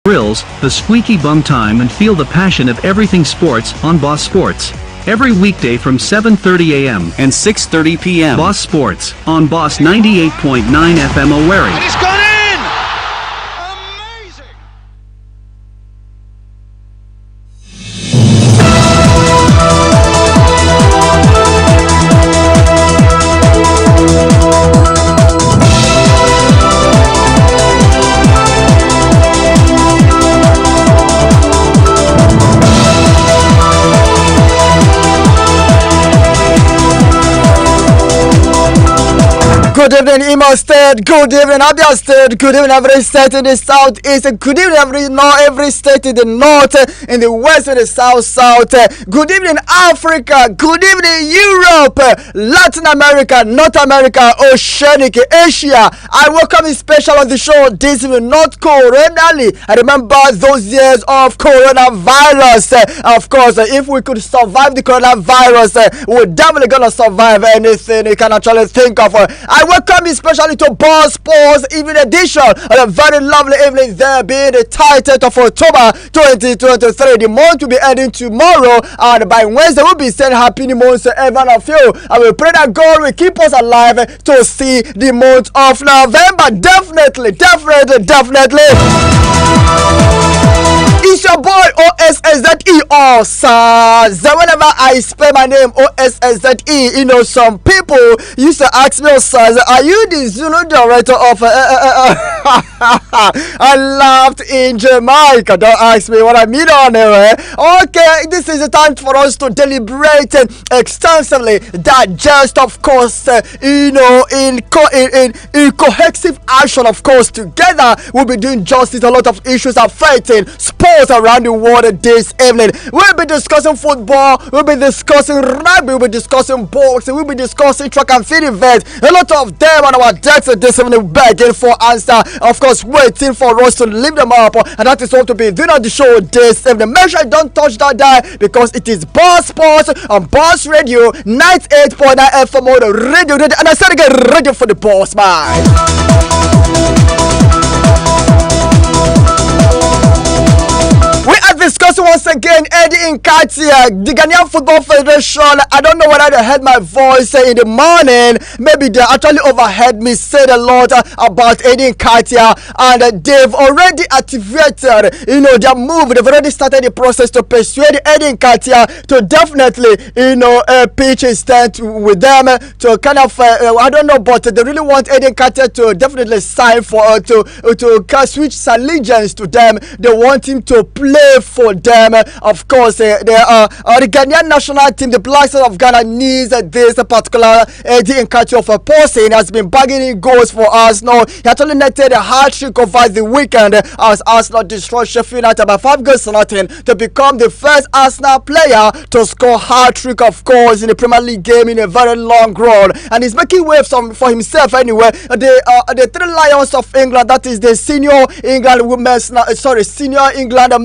thrills, the squeaky bum time and feel the passion of everything sports on Boss Sports. Every weekday from 7:30 a.m. and 6:30 p.m. Boss Sports on Boss 98.9 FM Owerri. And it's gone in! Good evening, Imo State. Good evening, Abia State. Good evening, every state in the southeast. Good evening, every state in the north, in the west, in the south. Good evening, Africa. Good evening, Europe, Latin America, North America, Oceanic, Asia. I welcome you special on the show this evening, not coronally. I remember those years of coronavirus. Of course, if we could survive the coronavirus, we're definitely gonna survive anything you can actually think of. I welcome you especially to Boss Sports Evening Edition on a very lovely evening there, being the 30th of October 2023. The month will be ending tomorrow, and by Wednesday we'll be saying happy new month to every one of you. I will pray that God will keep us alive to see the month of November. Definitely. It's your boy Osaze, Osaze. Whenever I spell my name Osaze, you know, some people used to ask me, Osaze, are you the Zulu director of I laughed in Jamaica. Don't ask me what I mean on it. Okay, this is the time for us to deliberate extensively, digest, of course, in cohesive action, of course. Together we'll be doing justice a lot of issues affecting sports around the world this evening. We'll be discussing football, we'll be discussing rugby, we'll be discussing boxing, we'll be discussing track and field events. A lot of them on our decks this evening, begging for answer, of course, waiting for us to lift them up, and that is what to be doing on the show this evening. Make sure you don't touch that dial, because it is Boss Sports on Boss Radio 98.9 FM on the radio, and I said again, ready for the boss, man. Discussing once again Eddie Nketiah, the Ghanaian Football Federation. I don't know whether they heard my voice in the morning. Maybe they actually overheard me say a lot about Eddie Nketiah, and they've already activated, their move. They've already started the process to persuade Eddie Nketiah to definitely, pitch his tent with them to kind of, I don't know, but they really want Eddie Nketiah to definitely sign for to switch his allegiance to them. They want him to play for them. Of course, the Ghanaian national team, the Black Stars of Ghana, needs this particular Eddie Nketiah of a person. Has been bagging in goals for Arsenal. He actually netted a hat-trick over the weekend as Arsenal destroyed Sheffield United by 5-0 to become the first Arsenal player to score hat-trick, of course, in the Premier League game in a very long run. And he's making waves for himself anyway. The Three Lions of England, that is the senior England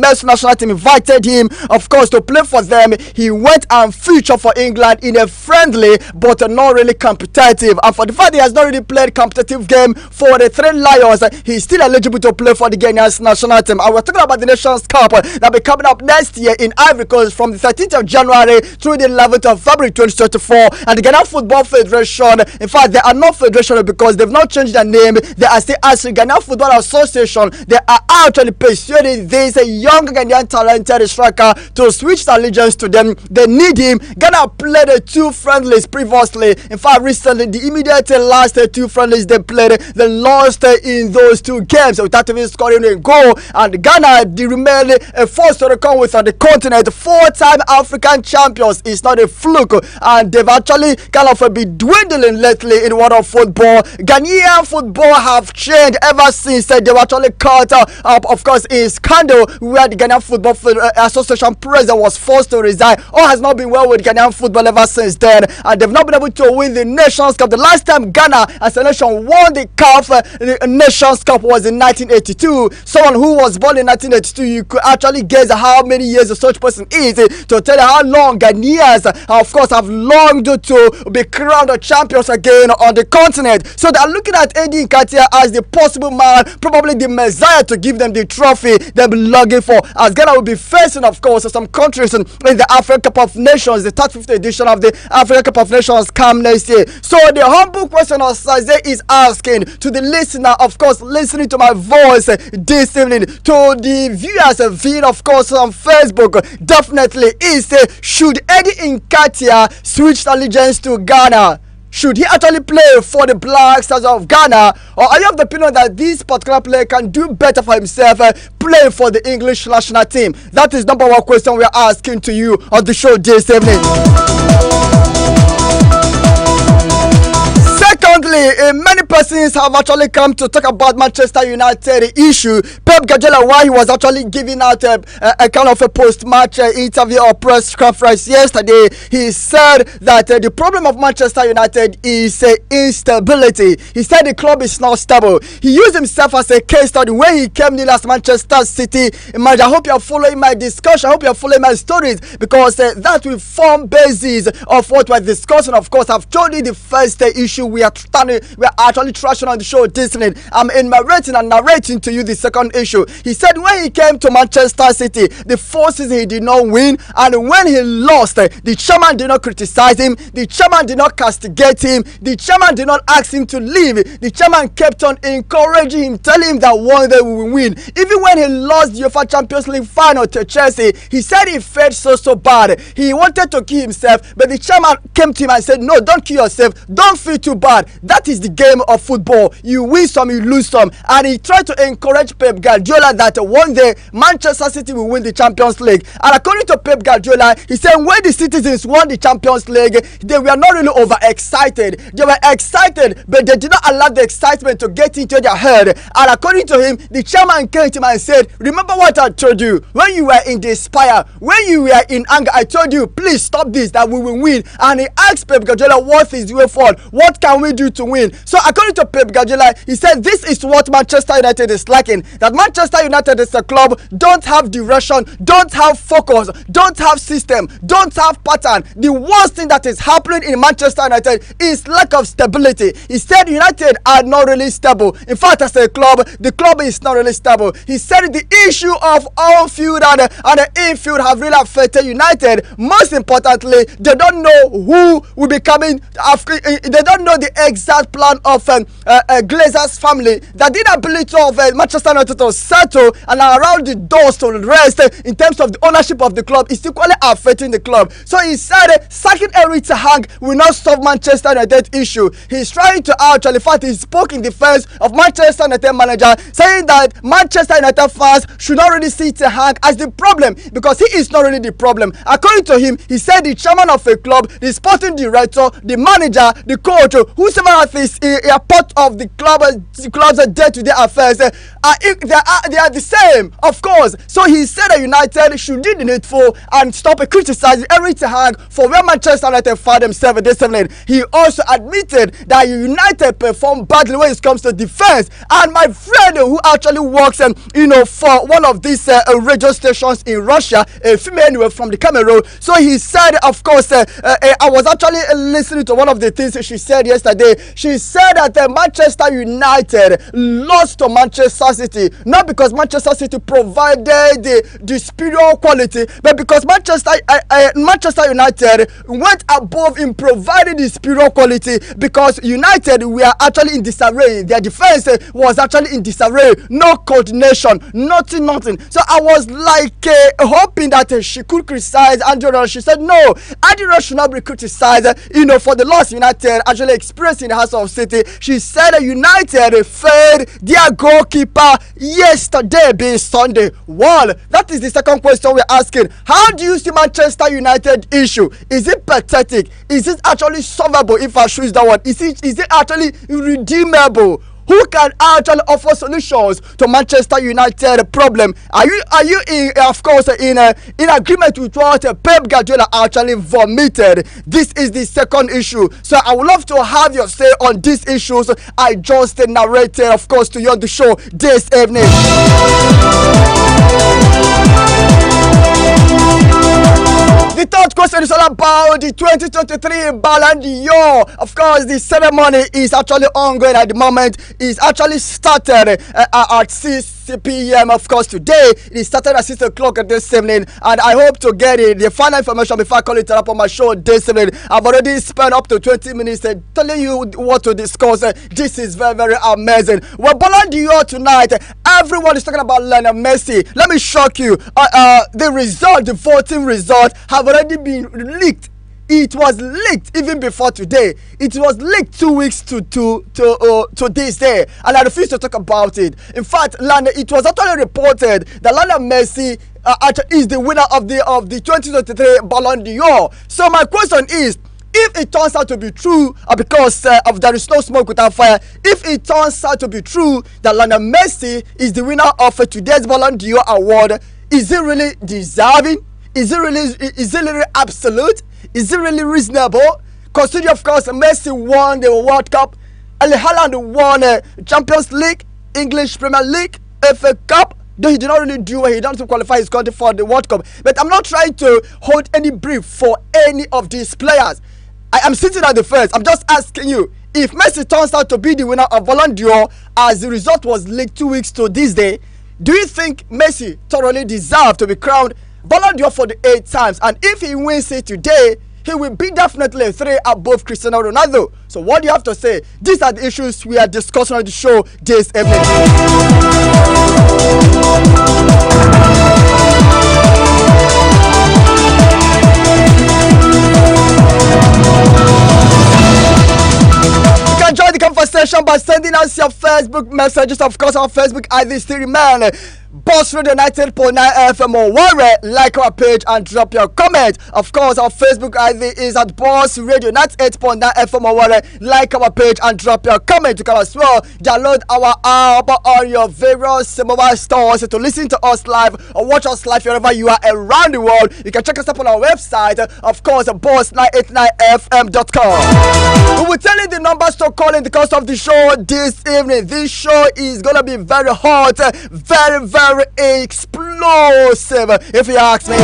men's national team, invited him, of course, to play for them. He went and featured for England in a friendly but not really competitive. And for the fact he has not really played competitive game for the Three Lions, he's still eligible to play for the Ghanaian national team. And we're talking about the Nations Cup that will be coming up next year in Ivory Coast from the 13th of January through the 11th of February 2024. And the Ghana Football Federation, in fact, they are not federation because they've not changed their name. They are still as the Ghana Football Association. They are actually persuading this young Ghanaian talented striker to switch allegiance to them. They need him. Ghana played 2 friendlies previously. In fact, recently, the immediate last 2 friendlies they played, they lost in those 2 games without even scoring a goal. And Ghana, they remain a force to reckon with on the continent. 4-time African champions. It's not a fluke, and they've actually kind of been dwindling lately in the world of football. Ghanaian football have changed ever since they were actually caught up, of course, in scandal where the Ghana Football Association president was forced to resign. All has not been well with Ghanaian football ever since then, and they've not been able to win the Nations Cup. The last time Ghana as a nation won the CAF, the Nations Cup, was in 1982. Someone who was born in 1982, you could actually guess how many years a such person is to tell you how long Ghanaians, of course, have longed to be crowned champions again on the continent. So they are looking at Eddie Nketiah as the possible man, probably the messiah to give them the trophy they've been longing for, as Ghana will be facing, of course, some countries in the African Cup of Nations. The 35th edition of the African Cup of Nations come next year. So the humble question Osaze is asking to the listener, of course, listening to my voice this evening, to the viewers viewing, of course, on Facebook, definitely is, should Eddie Nketiah switch allegiance to Ghana? Should he actually play for the Black Stars of Ghana? Or are you of the opinion that this particular player can do better for himself playing for the English national team? That is number one question we are asking to you on the show this evening. Secondly, many persons have actually come to talk about Manchester United issue. Pep Guardiola, while he was actually giving out a kind of a post-match interview or press conference yesterday, he said that the problem of Manchester United is instability. He said the club is not stable. He used himself as a case study when he came in as Manchester City manager. I hope you are following my discussion. I hope you are following my stories, because that will form basis of what we're discussing. Of course, I've told you the first issue we are actually trashing on the show this evening. I'm in my rating and narrating to you the second issue. He said when he came to Manchester City, the first season he did not win, and when he lost, the chairman did not criticize him, the chairman did not castigate him, the chairman did not ask him to leave. The chairman kept on encouraging him, telling him that one day we will win. Even when he lost the UEFA Champions League final to Chelsea, he said he felt so bad. He wanted to kill himself, but the chairman came to him and said, no, don't kill yourself, don't feel too bad. That is the game of football. You win some, you lose some. And he tried to encourage Pep Guardiola that one day Manchester City will win the Champions League. And according to Pep Guardiola, he said when the citizens won the Champions League, they were not really overexcited. They were excited, but they did not allow the excitement to get into their head. And according to him, the chairman came to him and said, remember what I told you when you were in despair, when you were in anger, I told you, please stop this, that we will win. And he asked Pep Guardiola, what is the way forward? What can we do to win? So according to Pep Guardiola, he said this is what Manchester United is lacking. That Manchester United is a club, don't have direction, don't have focus, don't have system, don't have pattern. The worst thing that is happening in Manchester United is lack of stability. He said United are not really stable. In fact, as a club, the club is not really stable. He said the issue of on-field and the in-field have really affected United. Most importantly, they don't know who will be coming after. They don't know the exact plan of Glazer's family. The inability of Manchester United to settle and around the doors to rest in terms of the ownership of the club is equally affecting the club. So he said sacking Erik ten Hag will not solve Manchester United issue. He's trying to actually, in fact, he spoke in defense of Manchester United manager, saying that Manchester United fans should not really see ten Hag as the problem, because he is not really the problem. According to him, he said the chairman of a club, the sporting director, the manager, the coach, whosoever is a part of the club's day-to-day affairs, they are the same, of course. So he said that United should do the needful and stop criticizing Erik ten Hag for where Manchester United found themselves this evening. He also admitted that United performed badly when it comes to defense. And my friend who actually works, for one of these radio stations in Russia, a female from the Cameroon, so he said, of course, I was actually listening to one of the things she said yesterday. She said that Manchester United lost to Manchester City, not because Manchester City provided the superior quality, but because Manchester United went above in providing the superior quality, because United were actually in disarray. Their defense was actually in disarray. No coordination, nothing. So I was like hoping that she could criticize Andy Ross. She said no, Andy Ross should not be criticized, for the loss United actually experienced in the House of City. She said that United failed their goalkeeper yesterday, being Sunday. Well, that is the second question we're asking. How do you see Manchester United issue? Is it pathetic? Is it actually solvable, if I choose that one? Is it actually redeemable? who can actually offer solutions to Manchester United problem. Are you in, of course, in agreement with what Pep Guardiola actually vomited? This is the second issue. So I would love to have your say on these issues I just narrated, of course, to you on the show this evening. The third question is all about the 2023 Ballon d'Or. Of course, the ceremony is actually ongoing at the moment. It's actually started at 6 p.m. Of course, today it started at 6 o'clock this evening, and I hope to get the final information before I call it up on my show this evening. I've already spent up to 20 minutes telling you what to discuss. This is very, very amazing. Well, Ballon d'Or tonight, everyone is talking about Lionel Messi. Let me shock you. The result, the voting result, have already been leaked. It was leaked even before today. It was leaked 2 weeks to this day, and I refuse to talk about it. In fact, it was actually reported that Lionel Messi is the winner of the 2023 Ballon d'Or. So my question is, if it turns out to be true, because of there is no smoke without fire, if it turns out to be true that Lionel Messi is the winner of today's Ballon d'Or award, is it really deserving? Is it really absolute? Is it really reasonable? Considering, of course, Messi won the World Cup, Erling Haaland won Champions League, English Premier League, FA Cup. Though he did not really do well, he didn't qualify his country for the World Cup. But I'm not trying to hold any brief for any of these players. I am sitting at the fence. I'm just asking you, if Messi turns out to be the winner of Ballon d'Or, as the result was leaked 2 weeks to this day, do you think Messi thoroughly deserves to be crowned Ballon d'Or for the 8th times? And if he wins it today, he will be definitely 3 above Cristiano Ronaldo. So what do you have to say? These are the issues we are discussing on the show this evening. You can join the conversation by sending us your Facebook messages. Of course, our Facebook ID still remain Boss Radio 98.9 FM Owerri. Like our page and drop your comment. Of course, our Facebook ID is at Boss Radio 98.9 FM Owerri. Like our page and drop your comment. You can as well download our app on your various mobile stores to listen to us live or watch us live wherever you are around the world. You can check us up on our website, of course, boss989fm.com. We will tell you the numbers to call in the course of the show this evening. This show is gonna be very hot, very, very explosive, if you ask me.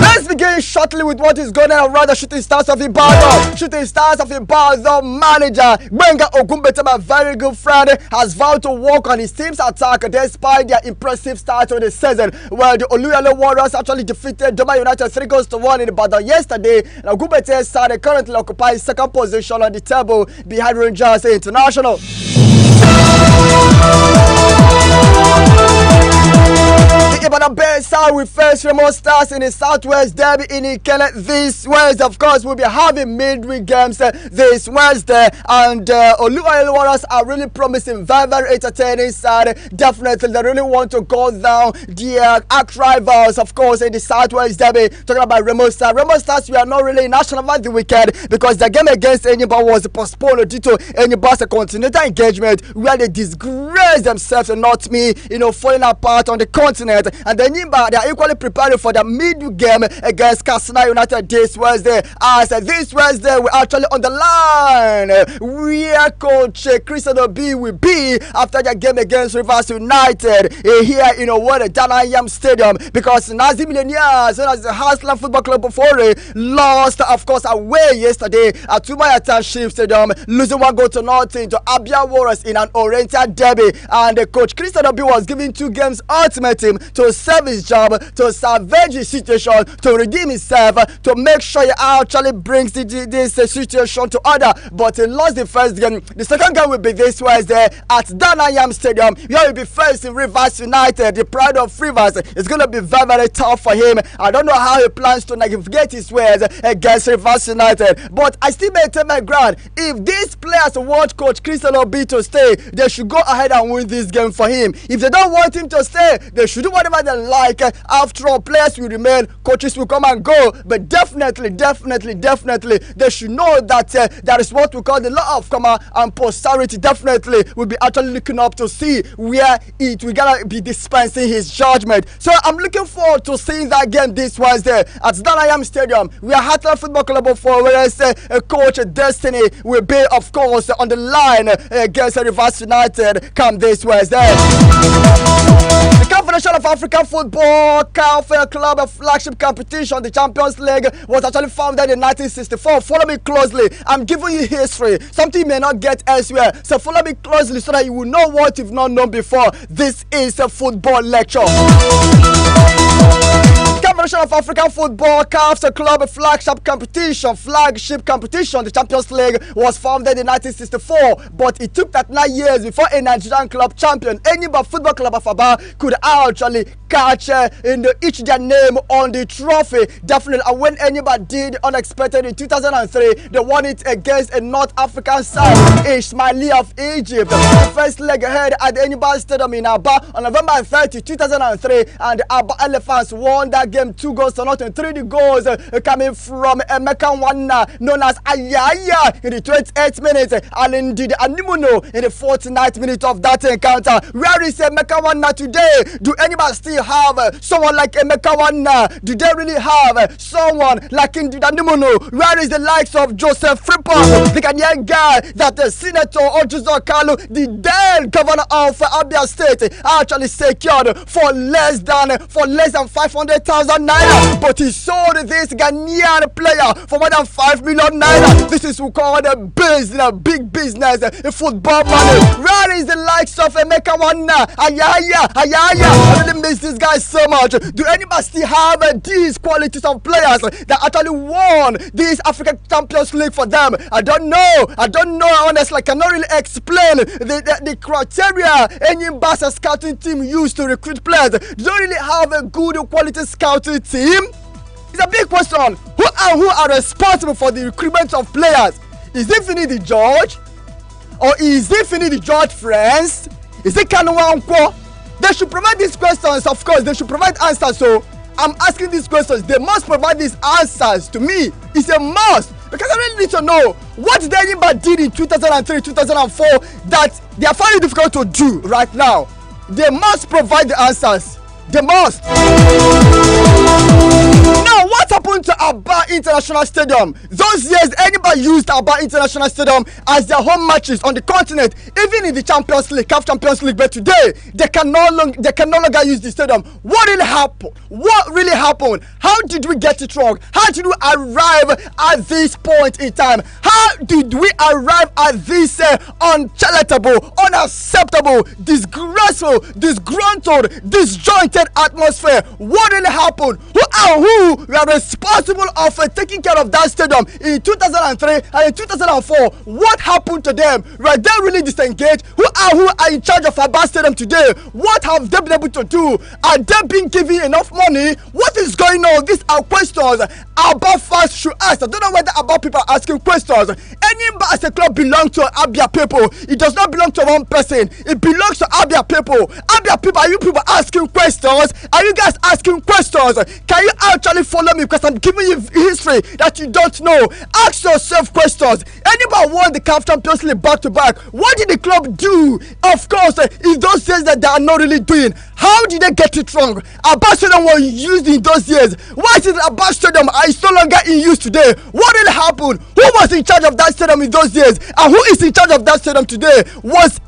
Let's begin shortly with what is going on around the Shooting Stars of Ibadan. Shooting Stars of Ibadan manager Benga Ogunbete, my very good friend, has vowed to work on his team's attack despite their impressive start to the season, where the Oluyole Warriors actually defeated Doma United 3-1 in Ibadan yesterday. Now Ogunbete's side currently occupies second position on the table behind Rangers International. The Ibadan Bears side will face Remo Stars in the Southwest Derby in Ikele this Wednesday. Of course, we'll be having midweek games this Wednesday, and Oluyole Warriors are really promising very, very entertaining side. Definitely, they really want to go down their arch rivals, of course, in the Southwest Derby. Talking about Remo Stars. Remo Stars, we are not really national over the weekend because the game against Enyimba was postponed due to Enyimba's continental engagement, where they disgraced themselves and not me, falling apart on the continent. And then Enyimba, they are equally preparing for the midweek game against Katsina United this Wednesday. As this Wednesday, we're actually on the line where Coach Cristiano B will be after their game against Rivers United here in Owerri, Danayam Stadium, because Nazi Millionaires, known as the Heartland Football Club of Owerri, lost, of course, away yesterday at Umaya Township Stadium, losing 1-0 to Abia Warriors in an Oriental derby. And Coach Cristiano B was given 2 games ultimatum to serve his job, to salvage the situation, to redeem himself, to make sure he actually brings this situation to order. But he lost the first game. The second game will be this Wednesday at Danayam Stadium, where he will be facing Rivers United. The pride of Rivers is going to be very, very tough for him. I don't know how he plans to navigate his ways against Rivers United, but I still maintain my ground. If these players want Coach Cristiano B to stay, they should go ahead and win this game for him. If they don't want him to stay, they should do whatever they like like after all, players will remain, coaches will come and go, but definitely they should know that there is what we call the law of karma, and posterity definitely will be actually looking up to see where we gotta be dispensing his judgment. So I'm looking forward to seeing that game this Wednesday at Danayam Stadium, where Heartland Football Club for whereas coach Destiny will be, of course, on the line against Rivers United come this Wednesday. The Confederation of African Football CAF Club flagship competition, the Champions League, was actually founded in 1964. Follow me closely. I'm giving you history, something you may not get elsewhere. So follow me closely so that you will know what you've not known before. This is a football lecture. Confederation of African Football CAF's club flagship competition, the Champions League, was founded in 1964, but it took that 9 years before a Nigerian club champion, any football club of Aba, could actually catch each their name on the trophy. Definitely, and when anybody did unexpected in 2003, they won it against a North African side, Ismaili of Egypt. The first leg ahead at the Enibal Stadium in Aba on November 30, 2003, and the Aba Elephants won that game 2-0. 3 goals coming from Emeka Nwanna, known as Ayaya, in the 28th minute, and indeed Animuno in the 49th minute of that encounter. Where is Emeka Nwanna today? Do anybody still have someone like Emeka Nwanna? Do they really have someone like indeed Animuno? Where is the likes of Joseph Frimpong, the Ghanaian guy that the Senator Ojuzo Kalu, the then governor of Abia State, actually secured for less than 500,000 naira, but he sold this Ghanaian player for more than 5 million naira. This is what we call a business, big business, football money. Where is the likes of Emeka Nwanna? Ayaya, I really miss this guy so much. Do anybody still have these qualities of players that actually won this African Champions League for them? I don't know, honestly. I cannot really explain the criteria any Barca scouting team used to recruit players. They don't really have a good quality scouting team. It's a big question. Who are responsible for the recruitment of players? Is it Finidi George? Or is it Finidi George friends? Is it Kanuwa? They should provide these questions, of course. They should provide answers. So I'm asking these questions. They must provide these answers to me. It's a must. Because I really need to know what the anybody did in 2003, 2004 that they are finding difficult to do right now. They must provide the answers. They must. Now, what happened to Aba International Stadium? Those years, anybody used Aba International Stadium as their home matches on the continent, even in the Champions League, CAF Champions League. But today, they can no longer use the stadium. What really happened? What really happened? How did we get it wrong? How did we arrive at this point in time? How did we arrive at this uncharitable, unacceptable, disgraceful, disgruntled, disjointed atmosphere? What really happened? Who were responsible of taking care of that stadium in 2003 and in 2004? What happened to them? Were they really disengaged? Who are in charge of Aba Stadium today? What have they been able to do? Are they being given enough money? What is going on? These are questions Aba fans should ask. I don't know whether Aba people are asking questions. Any Barca club belongs to Abia people. It does not belong to one person. It belongs to Abia people. Abia people, are you people asking questions? Are you guys asking questions? Can you actually follow me? Because I'm giving you history that you don't know. Ask yourself questions. Anybody won the CAF Champions League back to back? What did the club do? Of course, in those years that they are not really doing. How did they get it wrong? Aba Stadium was used in those years. Why is it Aba Stadium is no longer in use today? What really happened? Who was in charge of that stadium in those years? And who is in charge of that stadium today? Was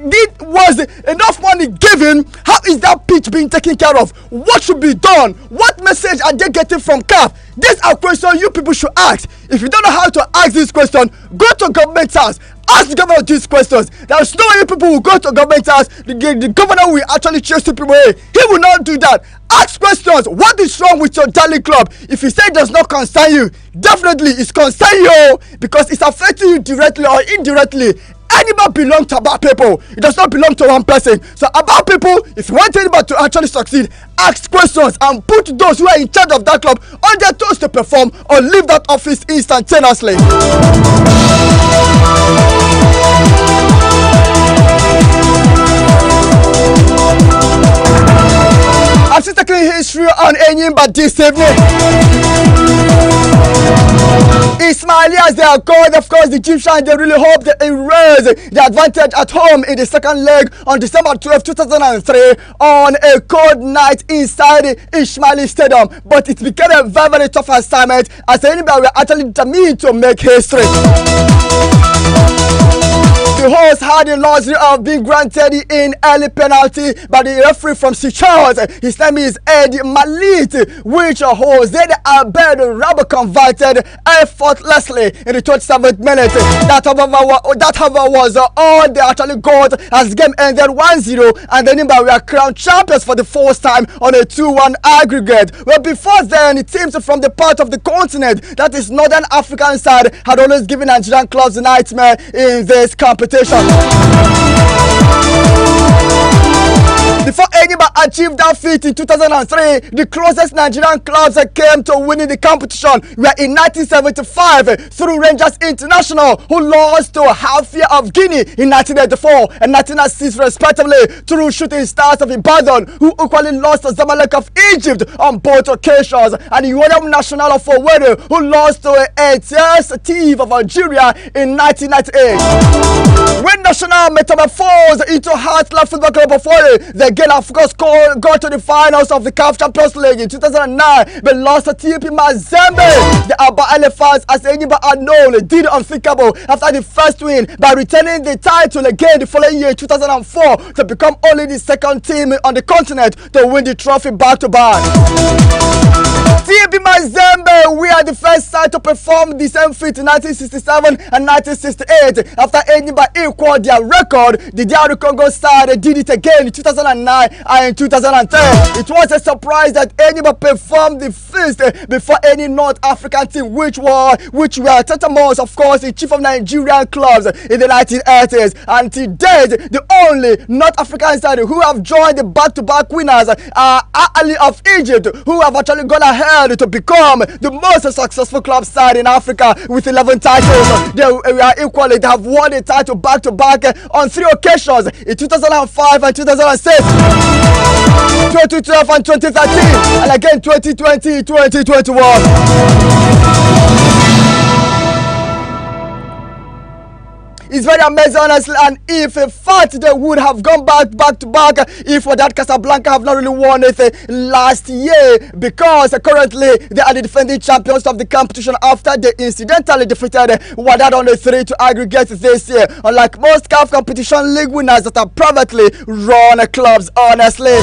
enough money given? How is that pitch being taken care of? What should be done? What message are they getting from CAF? These are questions you people should ask. If you don't know how to ask this question, go to government house. Ask the governor these questions. There's no way people will go to government house. The governor will actually chase people away. He will not do that. Ask questions. What is wrong with your darling club? If you say it does not concern you, definitely it's concern you because it's affecting you directly or indirectly. Anybody belongs to Aba people. It does not belong to one person. So Aba people, if you want anybody to actually succeed, ask questions and put those who are in charge of that club on their toes to perform or leave that office instantaneously. I'm still taking making history on Enyimba this evening. Ismaili, as they are called, of course, the Egyptians, they really hope they erase the advantage at home in the second leg on December 12, 2003 on a cold night inside Ismaili Stadium. But it became a very, very tough assignment as anybody were actually determined to make history. The host had the luxury of being granted in early penalty by the referee from Seychelles. His name is Eddie Malit, which Jose Abed Rubber converted effortlessly in the 27th minute. That however was all they actually got as the game ended 1-0, and the Nimba were crowned champions for the first time on a 2-1 aggregate. Well, before then, the teams from the part of the continent that is Northern African side had always given Nigerian clubs a nightmare in this competition. Before Enyimba achieved that feat in 2003, the closest Nigerian clubs came to winning the competition were in 1975 through Rangers International, who lost to Hafia of Guinea in 1984 and 1996 respectively, through Shooting Stars of Ibadan, who equally lost to Zamalek of Egypt on both occasions, and the Union National of Owerri, who lost to ATS Team of Algeria in 1998. When National metamorphosed into Heartland Football Club of Owerri, they again, of course, got to the finals of the CAF Champions League in 2009, but lost to TP Mazembe. The Abba Elephants, as Enyimba had known, did unthinkable after the first win by returning the title again the following year, 2004, to become only the second team on the continent to win the trophy back-to-back. TP Mazembe, we are the first side to perform the same feat in 1967 and 1968. After Enyimba equaled their record, the DR Congo side did it again in 2009 and in 2010. It was a surprise that Enyimba performed the feast before any North African team, which were tantamount, of course, the chief of Nigerian clubs in the 1980s. And to date, the only North African side who have joined the back-to-back winners are Ali of Egypt, who have actually gone ahead to become the most successful club side in Africa with 11 titles. They have won the title back-to-back on 3 occasions in 2005 and 2006. 2012 and 2013, and again 2020, 2021. It's very amazing, honestly, and if in fact they would have gone back to back if that Casablanca have not really won it last year, because currently they are the defending champions of the competition after they incidentally defeated Wydad on a 3-2 aggregate this year, unlike most CAF competition league winners that are privately run clubs, honestly.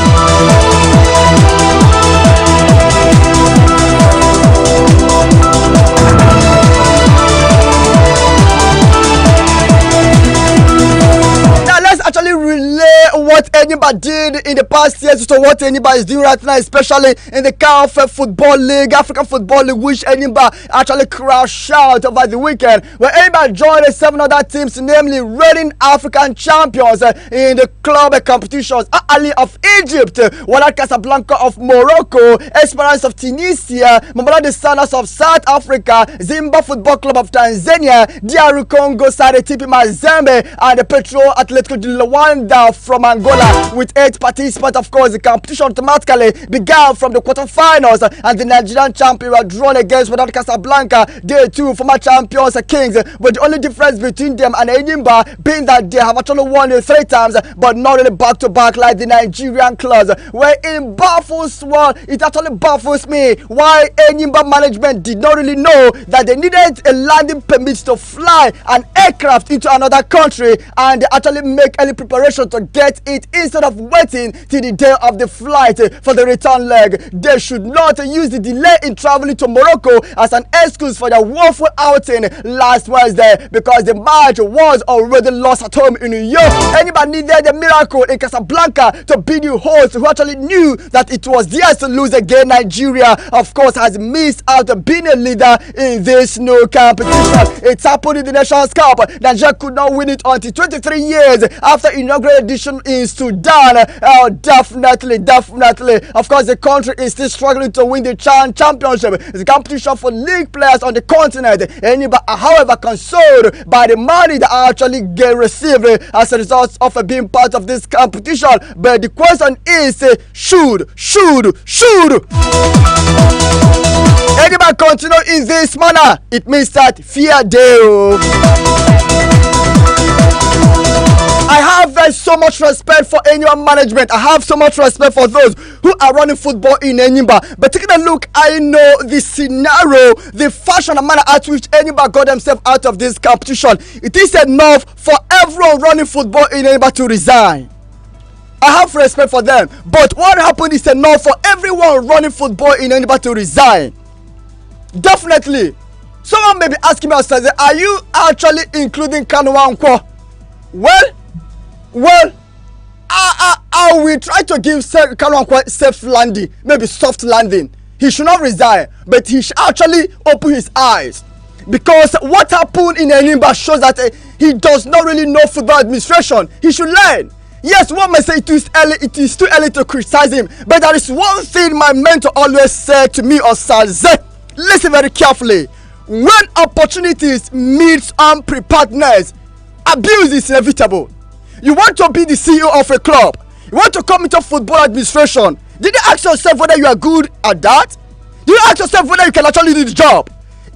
Let's actually relay what Enyimba did in the past years to what Enyimba is doing right now, especially in the CAF Football League, African Football League, which Enyimba actually crashed out over the weekend, where Enyimba joined 7 other teams, namely reigning African champions in the club competitions: Ali of Egypt, Wydad Casablanca of Morocco, Esperance of Tunisia, Mamelodi Sundowns of South Africa, Zimba Football Club of Tanzania, DR Congo side TP Mazembe, and the Petro Atletico de Luanda from Angola. With 8 participants, of course, the competition automatically began from the quarterfinals, and the Nigerian champion were drawn against Wydad Casablanca. They too former champions, Kings, but the only difference between them and Enyimba being that they have actually won it 3 times, but not really back to back like the Nigerian clubs. Where it baffles one, it actually baffles me why Enyimba management did not really know that they needed a landing permit to fly an aircraft into another country, and they actually make any preparation to get it instead of waiting till the day of the flight for the return leg. They should not use the delay in traveling to Morocco as an excuse for their woeful outing last Wednesday, because the match was already lost at home in New York. Anybody needed a miracle in Casablanca to be the host, who actually knew that it was theirs to lose again. Nigeria, of course, has missed out being a leader in this new competition. It happened in the Nations Cup. Nigeria could not win it until 23 years after inaugural edition in Sudan. Definitely. Of course, the country is still struggling to win the championship. It's a competition for league players on the continent. Anybody, however, consoled by the money they actually get received as a result of being part of this competition. But the question is, should anybody continue in this manner? It means that fear deal. I have so much respect for Enyimba management. I have so much respect for those who are running football in Enyimba. But taking a look, I know the scenario, the fashion and manner at which Enyimba got themselves out of this competition. It is enough for everyone running football in Enyimba to resign. I have respect for them. But what happened is enough for everyone running football in Enyimba to resign. Definitely. Someone may be asking me, Osaze, are you actually including Kanu Nwankwo? Well, I will try to give Kanu Nwankwo safe landing, maybe soft landing. He should not resign, but he should actually open his eyes. Because what happened in Enyimba shows that he does not really know football administration. He should learn. Yes, one may say it is too early to criticize him, but there is one thing my mentor always said to me, Osaze. Listen very carefully. When opportunities meet unpreparedness, abuse is inevitable. You want to be the CEO of a club. You want to come into football administration. Did you ask yourself whether you are good at that? Did you ask yourself whether you can actually do the job?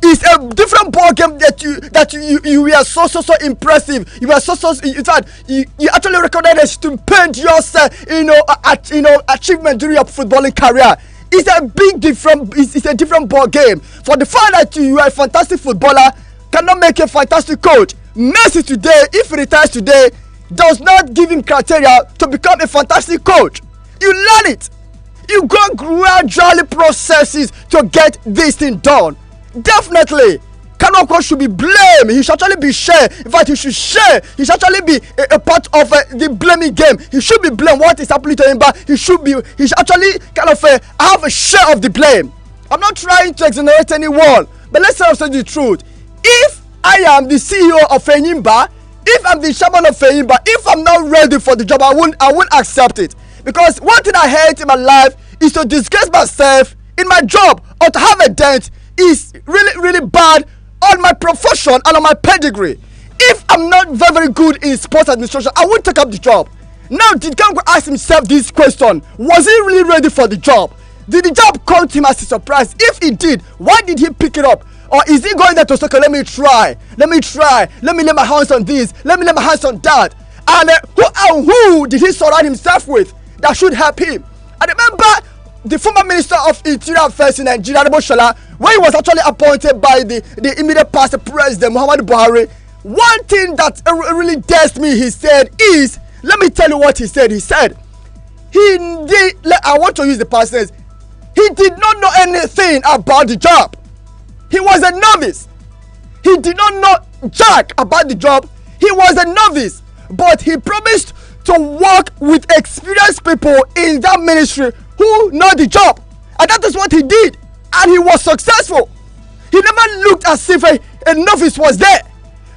It's a different ball game that you were so impressive. You were in fact you actually recorded a stupendous achievement during your footballing career. It's a big different. It's a different ball game. For the fact that you are a fantastic footballer cannot make a fantastic coach. Messi today, if he retires today, does not give him criteria to become a fantastic coach. You learn it. You go gradually processes to get this thing done. Definitely, Kanu Nwankwo should be blamed. He should actually be shared. In fact, he should share. He should actually be a part of the blaming game. He should be blamed. What is happening to him? But he should actually kind of have a share of the blame. I'm not trying to exonerate anyone, but let's say the truth. If I am the CEO of Enyimba, if I'm the chairman of Enyimba, if I'm not ready for the job, I won't accept it. Because one thing I hate in my life is to disgrace myself in my job or to have a dent is really bad on my profession and on my pedigree. If I'm not very good in sports administration, I won't take up the job. Now, did Kanu Nwankwo ask himself this question? Was he really ready for the job? Did the job come to him as a surprise? If he did, why did he pick it up? Or is he going there to say, okay, let me try, let me lay my hands on this, let me lay my hands on that? And who did he surround himself with that should help him? I remember the former Minister of Interior Affairs in Nigeria, Shola, when he was actually appointed by the immediate past President Muhammadu Buhari, one thing that really dazzled me, he said, is, let me tell you what he said. He said, I want to use the past tense, he did not know anything about the job. He was a novice. He did not know jack about the job. He was a novice. But he promised to work with experienced people in that ministry who know the job. And that is what he did. And he was successful. He never looked as if a novice was there.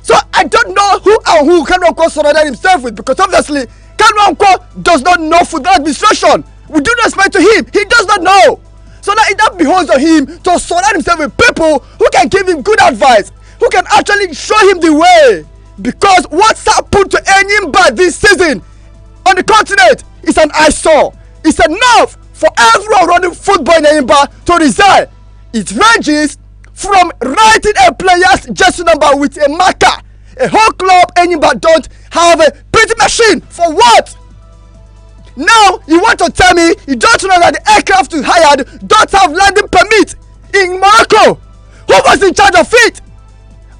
So I don't know who Kanu Nwankwo surrounded himself with, because obviously Kanu Nwankwo does not know football administration. We do not expect to him. He does not know. So that behoves on him to surround himself with people who can give him good advice, who can actually show him the way. Because what's happened to Enyimba this season on the continent is an eyesore. It's enough for everyone running football in Enyimba to resign. It ranges from writing a player's jersey number with a marker. A whole club Enyimba don't have a printing machine. For what? Now you want to tell me you don't know that the aircraft you hired don't have landing permit in Morocco? Who was in charge of it?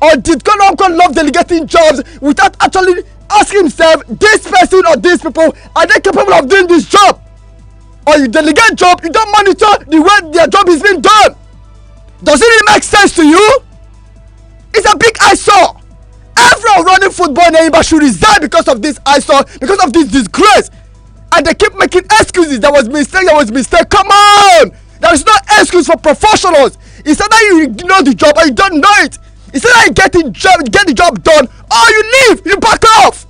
Or did Kanu Nwankwo love delegating jobs without actually asking himself, this person or these people, are they capable of doing this job? Or you delegate job, you don't monitor the way their job is being done. Does it really make sense to you? It's a big eyesore. Everyone running football in Enyimba should resign because of this eyesore, because of this disgrace. And they keep making excuses. There was mistake. Come on! There is no excuse for professionals. It's either you know the job or you don't know it. It's either you get the job done or you leave. You back off.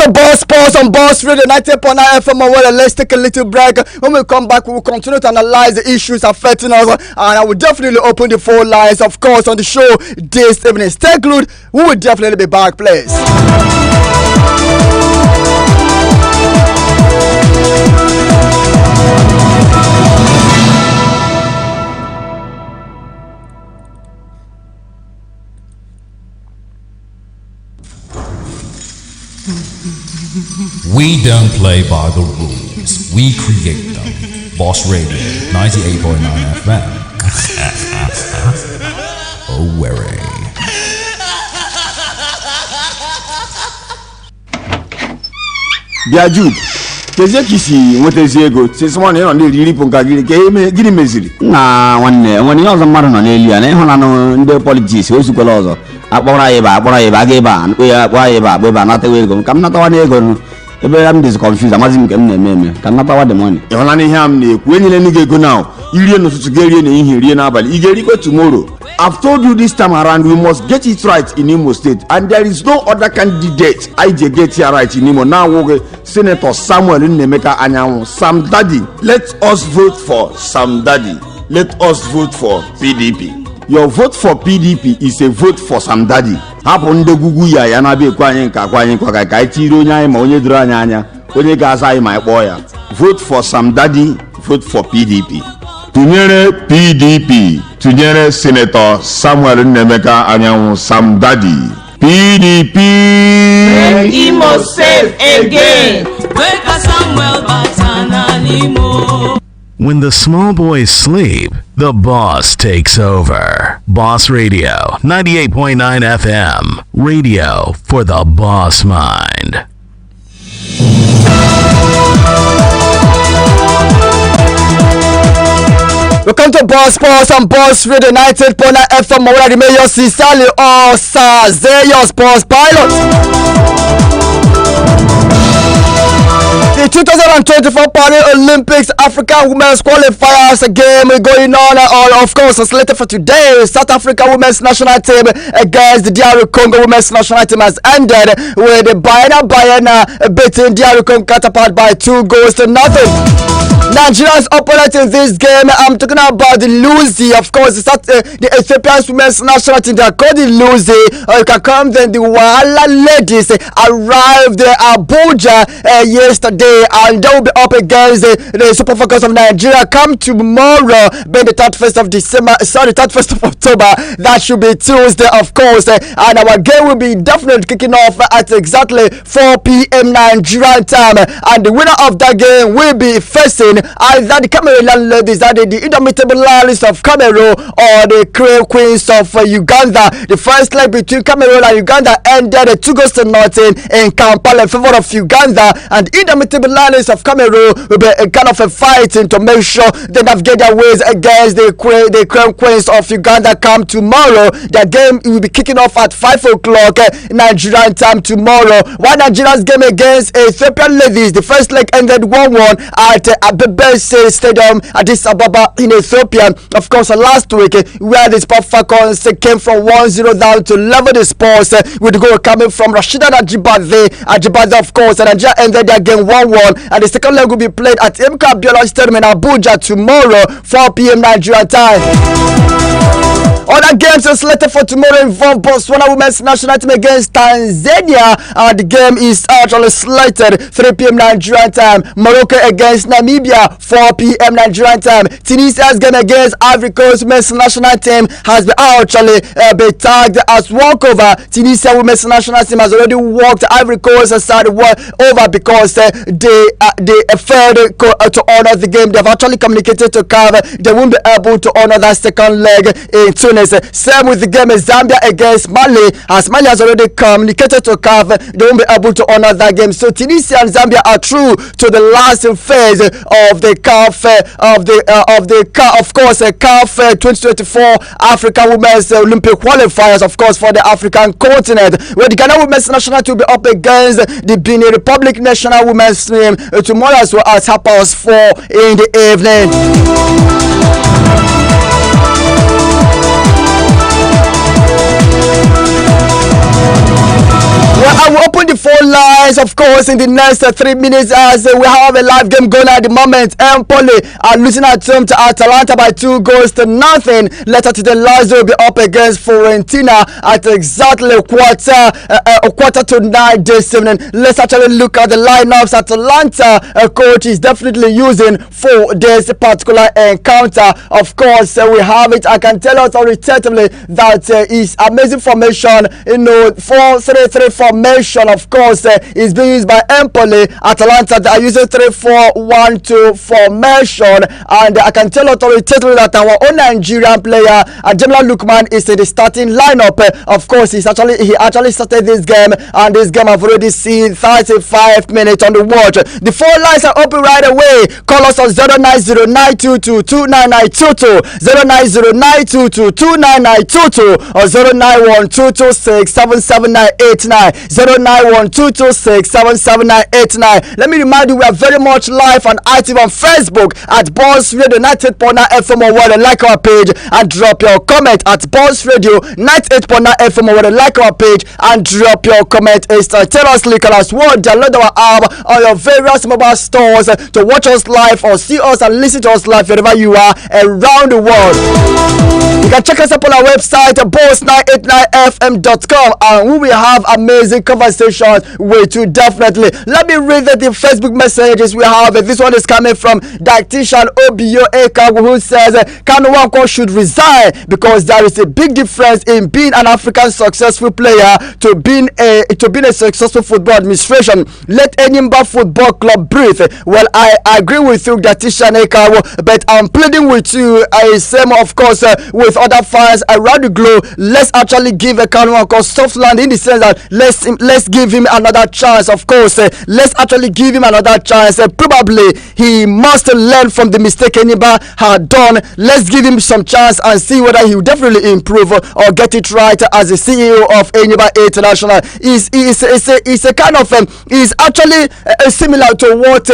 to Boss Sports on Boss Radio 90.9 FM. Well, let's take a little break. When we come back, we will continue to analyze the issues affecting us, and I will definitely open the phone lines, of course, on the show this evening. Stay glued. We will definitely be back, please. We don't play by the rules, we create them. Boss Radio 98.9 FM. Owerri. Dear Jude, kezie kisi nwetezi ego since morning on the rip nka gịnị meziri na nwanne ọzọ mmadụ nọ n'elu ya na ịhụnanụ ndị politiks ozukwala ọzọ akpọrọ ya ebe aga ebe a nkwe ya akpọ ya ebe a natawa ego ka m natawa n'ego ebe m dịzi confused amaghị m nke m na-eme ka m natawa the money. ịhụnana ihe a m na-ekwu enyela ndị ego now irie n'ụtụtụ ga-erie n'ehihie rie n'abalị ị ga-erikwe tomorrow. I've told you this time around we must get it right in Imo State, and there is no other candidate I get here right in Imo. Now Senator Samuel Nnemeka Anyanwu, Sam Daddy. Let us vote for Sam Daddy. Let us vote for PDP. Your vote for PDP is a vote for Sam Daddy. Hapụ ndị gugwu ya na-abịa ekwe anyị nka kwa anyị nkwa ka anyị tiri onye anyị ma onye doro anyị anya onye ga-aza anyị ma ịkpọ ya. Vote for Sam Daddy, vote for PDP. Tụnyere PDP, tụnyere Senator Samuel Nnemeka Anyanwu, Sam Daddy. PDP. Make Imo safe again. Wake up Samuel Batananimo. When the small boys sleep, the boss takes over. Boss Radio 98.9 FM. Radio for the boss mind. Welcome to Boss Sports on Boss Radio 98.9 FM. Owerri Mayor Sincerely Osaze, your sports pilot. The 2024 Paris Olympics African Women's Qualifiers game going on, of course, slated for today. South Africa Women's National Team against the DR Congo Women's National Team has ended with the Bayana beating DR Congo counterpart by 2-0. Nigeria's opponent in this game, I'm talking about the Lucy, of course, the Ethiopian Women's National Team. They are called the Lucy. You can come then, the Wahala ladies arrived at Abuja yesterday, and they will be up against the Super Falcons of Nigeria. Come tomorrow, being the 31st of December, sorry, 31st of October. That should be Tuesday, of course. And our game will be definitely kicking off at exactly 4 p.m. Nigerian time. And the winner of that game will be facing either the Cameroonian ladies, either the indomitable lions of Cameroon or the Creole Queens of Uganda. The first leg between Cameroon and Uganda ended 2-0 in Kampala in favor of Uganda, and indomitable lions of Cameroon will be a kind of a fighting to make sure they navigate their ways against the Creole Queens of Uganda. Come tomorrow, the game will be kicking off at 5 o'clock Nigerian time tomorrow. While Nigeria's game against Ethiopian ladies, the first leg ended 1-1 at Abebese Stadium, Addis Ababa in Ethiopia. Of course, last week where the Super Falcons came from 1-0 down to level the sports with the goal coming from Rashida Ajibade, of course, and Nigeria ended their game 1-1, and the second leg will be played at Emeka Abiola Stadium in Abuja tomorrow 4 p.m. Nigerian time. Other games are slated for tomorrow involve Botswana Women's National Team against Tanzania. The game is actually slated 3 p.m. Nigerian time. Morocco against Namibia 4 p.m. Nigerian time. Tunisia's game against Ivory Coast Women's National Team has been actually been tagged as walkover. Tunisia Women's National Team has already walked Ivory Coast aside over because they failed to honor the game. They've actually communicated to CAF they won't be able to honor that second leg in Tunis. Same with the game in Zambia against Mali, as Mali has already communicated to CAF they won't be able to honor that game. So Tunisia and Zambia are through to the last phase of the CAF CAF 2024 African Women's Olympic qualifiers, of course, for the African continent, where the Ghana Women's National Team will be up against the Benin Republic National Women's Team tomorrow as well at 4:30 in the evening. Well, I will open the phone lines, of course, in the next 3 minutes as we have a live game going at the moment. Empoli are losing at home to Atalanta by 2-0. Later today, Lazio will be up against Fiorentina at exactly quarter to 9 this evening. Let's actually look at the lineups Atalanta coach is definitely using for this particular encounter. Of course, we have it. I can tell authoritatively that is amazing formation. 4-3-3 formation. Of course, is being used by Empoli. Atalanta they are using 3-4-1-2 formation, and I can tell authoritatively that our own Nigerian player Ademola Lookman is in the starting lineup. Of course, he actually started this game, and this game I've already seen 35 minutes on the watch. The phone lines are open right away. Call us on 09092229922, 09092229922, or 09122677989, 09122677989. Let me remind you, we are very much live and active on Facebook at Boss Radio 98.9 FM Owerri. Like our page and drop your comment at Boss Radio 98.9 FM Owerri. Like our page and drop your comment. Tell us, click on us, download our app on your various mobile stores to watch us live or see us and listen to us live wherever you are around the world. You can check us up on our website boss989fm.com, and we will have amazing conversations with you definitely. Let me read the Facebook messages we have. This one is coming from dietitian Obio Eka, who says Kanu Nwankwo should resign because there is a big difference in being an African successful player to being a successful football administration. Let Enyimba Football Club breathe. Well, I agree with you, dietitian Eka, but I'm pleading with you. I say, of course, with other fans around the globe, let's actually give Kanu Nwankwo soft land in the sense that let's give him another chance. Of course, let's actually give him another chance. Probably he must learn from the mistake Enyimba had done. Let's give him some chance and see whether he will definitely improve or get it right as the CEO of Enyimba International. Is a kind of is actually similar to what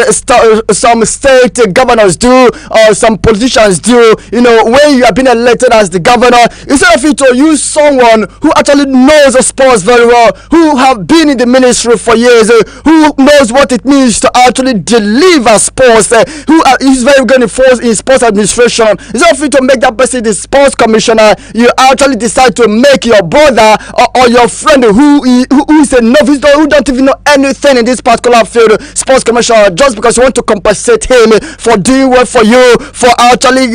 some state governors do or some politicians do. When you have been elected as the governor, instead of you to use someone who actually knows the sports very well, who have been in the ministry for years, who knows what it means to actually deliver sports, who is very good in sports administration. Instead of you to make that person the sports commissioner, you actually decide to make your brother or your friend who is a novice, who don't even know anything in this particular field, sports commissioner, just because you want to compensate him for doing well for you, for actually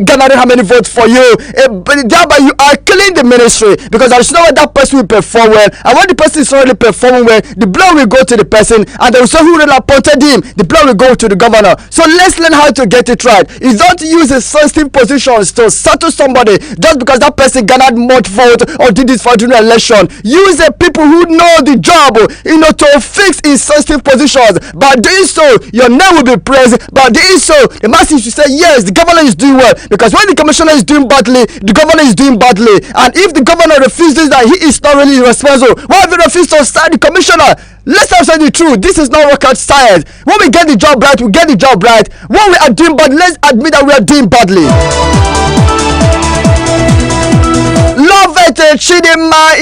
gathering how many votes for you. But thereby you are killing the ministry, because there is no way that person will perform well, and when the person is already performing well, the blow will go to the person, and they will say who really appointed him, the blow will go to the governor. So let's learn how to get it right. You don't use sensitive positions to settle somebody just because that person gathered much vote or did it for during an election. Use the people who know the job, to fix insensitive positions. By doing so, your name will be praised. By doing so, the masses should say yes, the governor is doing well, because when the commissioner is doing badly, the governor is doing badly. And if the governor refuses that he is not really responsible, why have you refused to sign the commissioner? Let's have said the truth. This is not rocket science. When we get the job right, we get the job right. When we are doing badly, let's admit that we are doing badly. Love it, Chidima,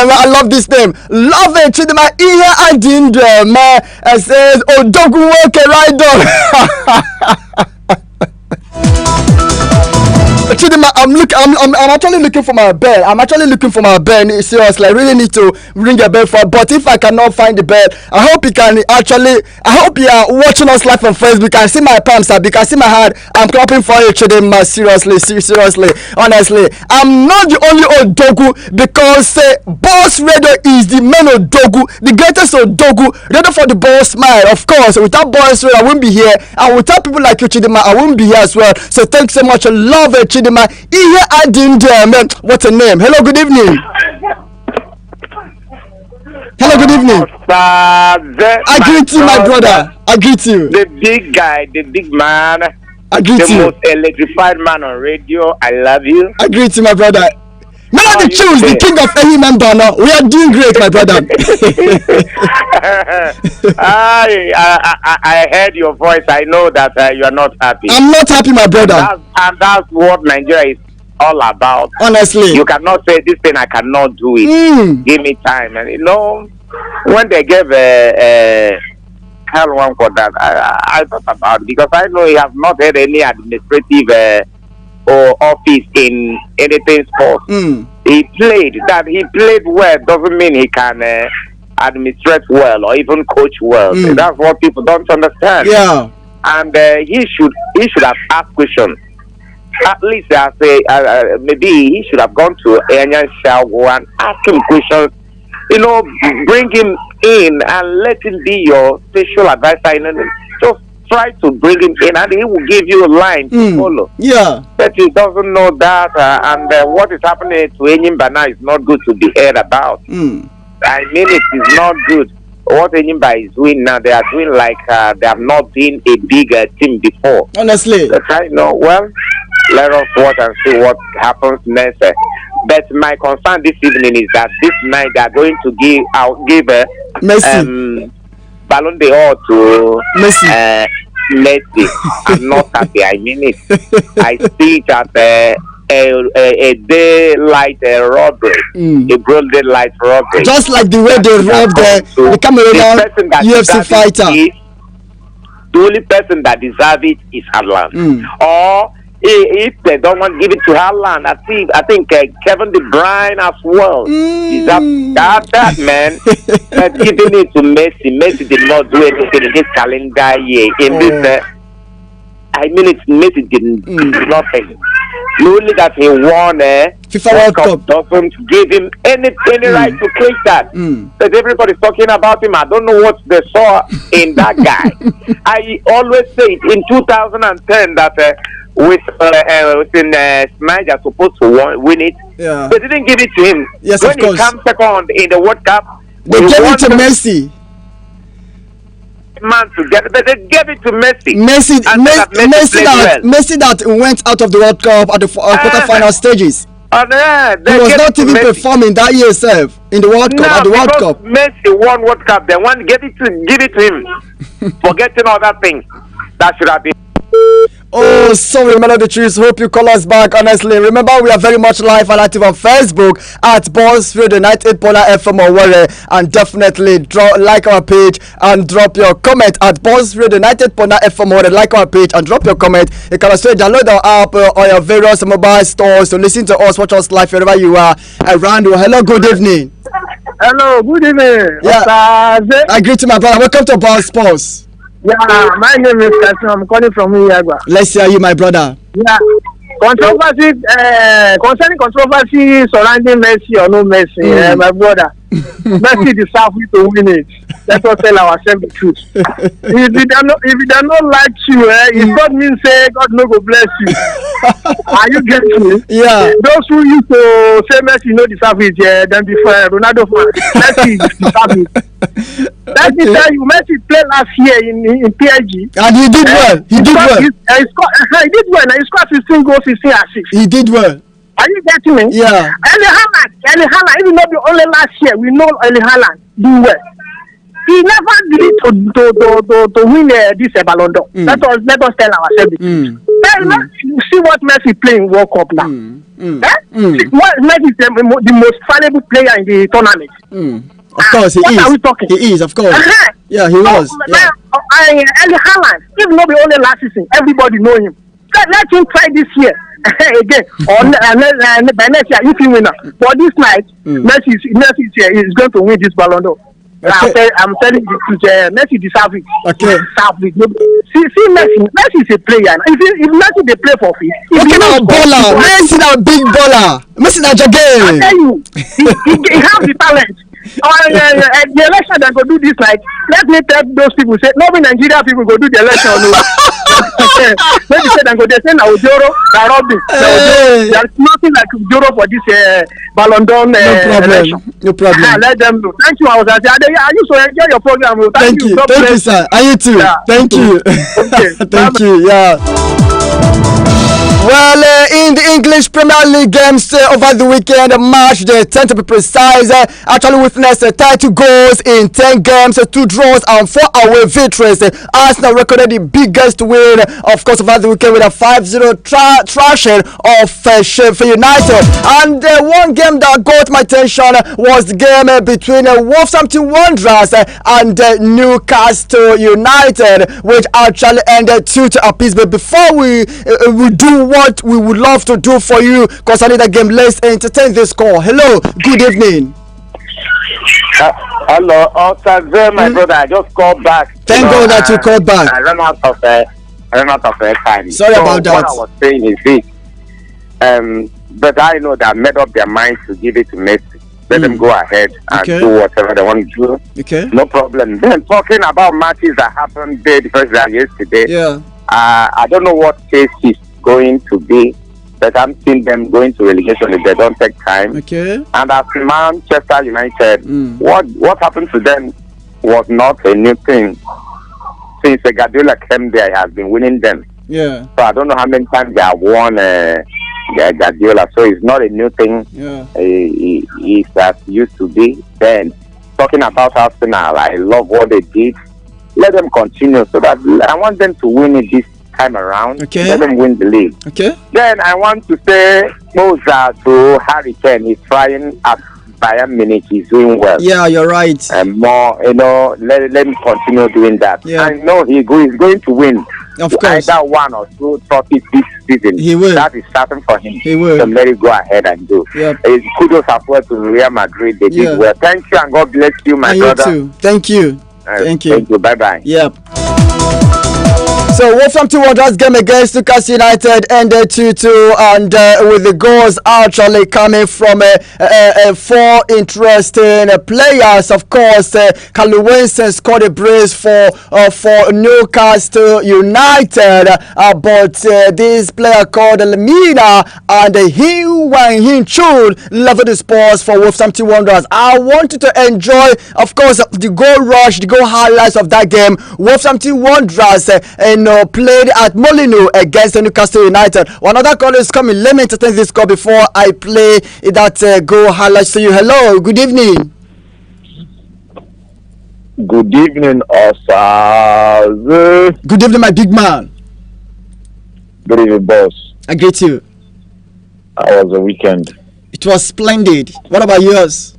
I love this name. Love it, Chidima, it says, Odogu Woke right on. Chidima, I'm actually looking for my bed. Seriously, I really need to ring a bell for. But if I cannot find the bed, I hope you are watching us live on Facebook. You can see my palms, you can see my hand. I'm clapping for you, Chidima. Seriously, honestly, I'm not the only Odogu, because Boss Radio is the main Odogu, the greatest Odogu, radio for the Boss Smile. Of course, without Boss Radio, I wouldn't be here, and without people like you, Chidima, I wouldn't be here as well. So thanks so much. I love it, Chidima. What's her name? Hello, good evening. Hello, good evening. Osaze, I greet you, my brother. I greet you. The big guy, the big man. I greet the you. Most electrified man on radio. I love you. I greet you, my brother. Melody Choose, the king of any member now. We are doing great, my brother. I heard your voice. I know that you are not happy. I'm not happy, my brother. And that's what Nigeria is all about. Honestly. You cannot say this thing I cannot do it. Give me time. And when they gave hell one for that, I thought about it because I know he has not had any administrative or office in anything sports. He played well doesn't mean he can administrate well or even coach well. That's what people don't understand. Yeah. And he should have asked questions. At least I say maybe he should have gone to Enya Shago and ask him questions. Bring him in and let him be your special advisor. Just try to bring him in, and he will give you a line to follow. Yeah. But he doesn't know that, and what is happening to Enyimba now is not good to be heard about. I mean, it is not good. What Enyimba is doing now, they are doing like they have not been a big team before. Honestly. But well, let us watch and see what happens next. But my concern this evening is that this night they are going to give Messi. Ballon d'Or to Messi. Messi. I'm not happy. I mean it. I see it as a daylight robbery, a broad daylight robbery. Just like the way they robbed the Cameroonian UFC fighter. The only person that deserves it is Haaland. Or if they don't want to give it to Haaland, I think Kevin De Bruyne as well. That man. But giving it to Messi. Messi did not do anything in this calendar year. In this, Messi did nothing. Only that he won FIFA World Cup doesn't give him any right to claim that. But everybody's talking about him. I don't know what they saw in that guy. I always say it in 2010 that Snyder supposed to win it. Yeah. They didn't give it to him. Yes, when of course. he comes second in the World Cup, they gave it to Messi. Man together, but they gave it to Messi. Messi that went out of the World Cup at the quarterfinal stages. He was not even performing that year itself in the World Cup. At the World Cup, Messi won World Cup. They want give it to him, forgetting other things that should have been. Oh, sorry, Melody Trees. Hope you call us back. Honestly, remember we are very much live and active on Facebook at Boss Radio 98.9 FM Owerri, and definitely like our page and drop your comment at Boss Radio 98.9 FM Owerri. Like our page and drop your comment. You can also download our app on your various mobile stores to listen to us, watch us live wherever you are around. Hello, good evening. Hello, good evening. Yeah, Osaze. I greet you, my brother. Welcome to Boss Sports. Yeah, my name is Kasim. I'm calling from Iyagba. Let's hear you, my brother. Yeah, controversy concerning controversy surrounding Messi or no Messi, my brother. Messi deserves to win it. Let us tell ourselves the truth. If he does not like you, it God mean say God no go bless you. Are you getting me? Yeah. Those who used to say Messi no deserve it, then before Ronaldo fan, Messi deserve it. Let me tell you, Messi played last year in PSG. And he did well. He did well. He did well. He scored 15 goals, 15 assists. He did well. Are you getting me? Yeah. Erling Haaland, even though the only last year we know Erling Haaland do well. He never did to win this Ballon d'Or. Let us tell ourselves the truth. See what Messi playing World Cup now. Messi is the most valuable player in the tournament. Of course, he is. What are we talking? He is, of course. Yeah, he was. Erling Haaland, even though the only last season, everybody know him. Let him try this year again. Or by next year, if he win. But this night, Messi is going to win this Ballon d'Or. Okay. I'm telling you, Messi deserves it. Okay. See, Messi is a player. If Messi they play for free, okay, now baller. Messi now big baller. Messi now jagger. I tell you, he has the talent. The election that go do this night, let me tell those people say no Nigeria people go do the election. Maybe say they go they say now Ojoro, there's nothing like Ojoro for this Ballon d'Or election. No problem. Let them know. Thank you, Osaze. I used to enjoy your program. Thank you. Thank you, sir. And you too. Yeah. Thank you. Okay. Thank you. Yeah. Well, in the English Premier League games over the weekend, March the 10th to be precise, actually witnessed 30 goals in 10 games, 2 draws and 4 away victories. Arsenal recorded the biggest win, of course, over the weekend with a 5-0 thrashing of Sheffield United. And one game that got my attention was the game between Wolverhampton Wanderers and Newcastle United, which actually ended 2-2 apiece. But before we do what we would love to do for you concerning the game, let's entertain this call. Hello, good evening. Hello, Osaze, my brother. I just called back. Thank God that you called back. I ran out of time. Sorry about that. What I was saying is this. But I know that made up their minds to give it to Messi. Let them go ahead and do whatever they want to do. Okay. No problem. Then talking about matches that happened day the first day yesterday. Yeah. I don't know what case is going to be, but I'm seeing them going to relegation if they don't take time. Okay. And as Manchester United, what happened to them was not a new thing. Since Guardiola came there, he has been winning them. Yeah. So I don't know how many times they have won Guardiola. So it's not a new thing. Yeah. It's as used to be. Then talking about Arsenal, I love what they did. Let them continue so that I want them to win it this time around. Okay. Let them win the league. Okay. Then I want to say Osaze to Harry Kane. He's trying at Bayern Munich. He's doing well. Yeah, you're right. And more, let him continue doing that. Yeah. I know he's going to win. Of course. Either 1 or 2 trophies this season. He will. That is starting for him. He will. So let it go ahead and do. Yep. Kudos as well to Real Madrid. They did well. Thank you and God bless you, my and brother. You too. Thank you. Thank you. Thank you. Bye-bye. Yep. So Wolverhampton Wanderers game against Newcastle United ended 2-2, and with the goals actually coming from 4 interesting players. Of course, Carlo Winston scored a brace for Newcastle United, but this player called Lemina and Hin Chun leveled the scores for Wolverhampton Wanderers. I want you to enjoy, of course, the goal rush, the goal highlights of that game. Wolverhampton Wanderers played at Molyneux against Newcastle United. One other call is coming. Let me entertain this call before I play that goal highlights to you. Hello, good evening. Good evening, Osaze. Good evening, my big man. Good evening, boss. I greet you. How was the weekend? It was splendid. What about yours?